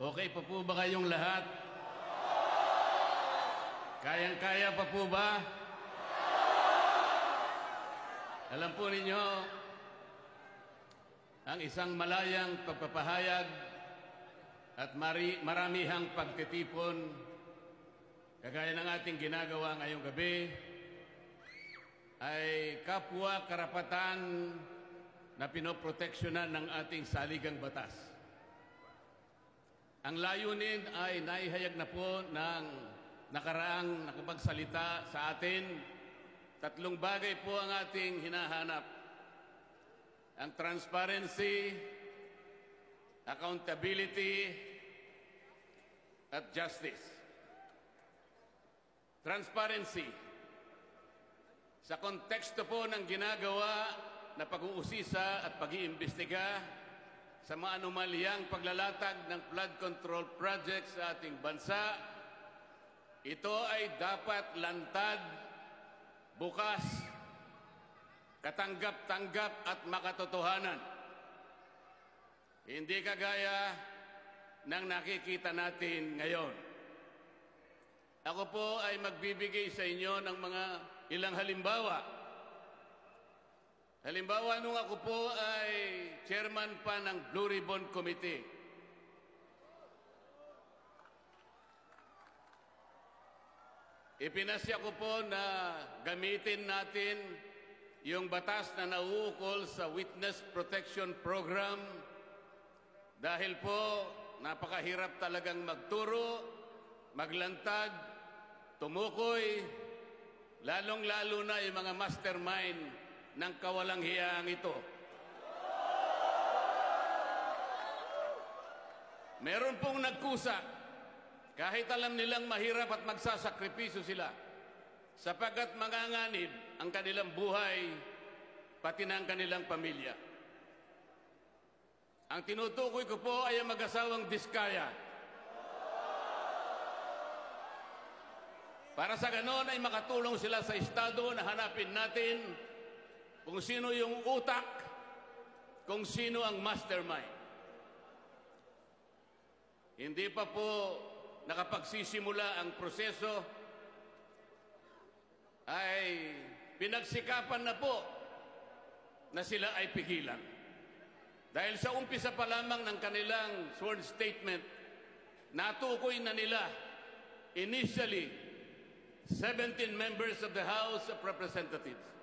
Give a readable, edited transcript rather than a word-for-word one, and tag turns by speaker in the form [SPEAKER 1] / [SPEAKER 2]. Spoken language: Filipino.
[SPEAKER 1] Okay pa po ba kayong lahat? Kayang-kaya pa po ba? Alam po ninyo, ang isang malayang pagpapahayag at maramihang pagtitipon, kagaya ng ating ginagawa ngayong gabi, ay kapwa karapatan na pinoproteksyonan ng ating saligang batas. Ang layunin ay naihayag na po ng nakaraang nakapagsalita sa atin. Tatlong bagay po ang ating hinahanap. Ang transparency, accountability, at justice. Transparency. Sa konteksto po ng ginagawa na pag-uusisa at pag-iimbestiga sa mga anomalyang paglalatag ng flood control project sa ating bansa, ito ay dapat lantad, bukas, katanggap-tanggap at makatotohanan. Hindi kagaya ng nakikita natin ngayon. Ako po ay magbibigay sa inyo ng mga ilang halimbawa. Halimbawa, nung ako po ay chairman pa ng Blue Ribbon Committee. Ipinasya ko po na gamitin natin yung batas na nauukol sa Witness Protection Program dahil po napakahirap talagang magturo, maglantad, tumukoy, lalong-lalo na yung mga mastermind ng kawalang hiyang ito. Meron pong nagkusa, kahit alam nilang mahirap at magsasakripisyo sila, sapagkat manganganib ang kanilang buhay, pati ng kanilang pamilya. Ang tinutukoy ko po ay ang mag-asawang Diskaya. Para sa ganon ay makatulong sila sa Estado na hanapin natin kung sino yung utak, kung sino ang mastermind. Hindi pa po nakapagsisimula ang proseso, ay pinagsikapan na po na sila ay pigilan. Dahil sa umpisa pa lamang ng kanilang sworn statement, natukoy na nila initially 17 members of the House of Representatives.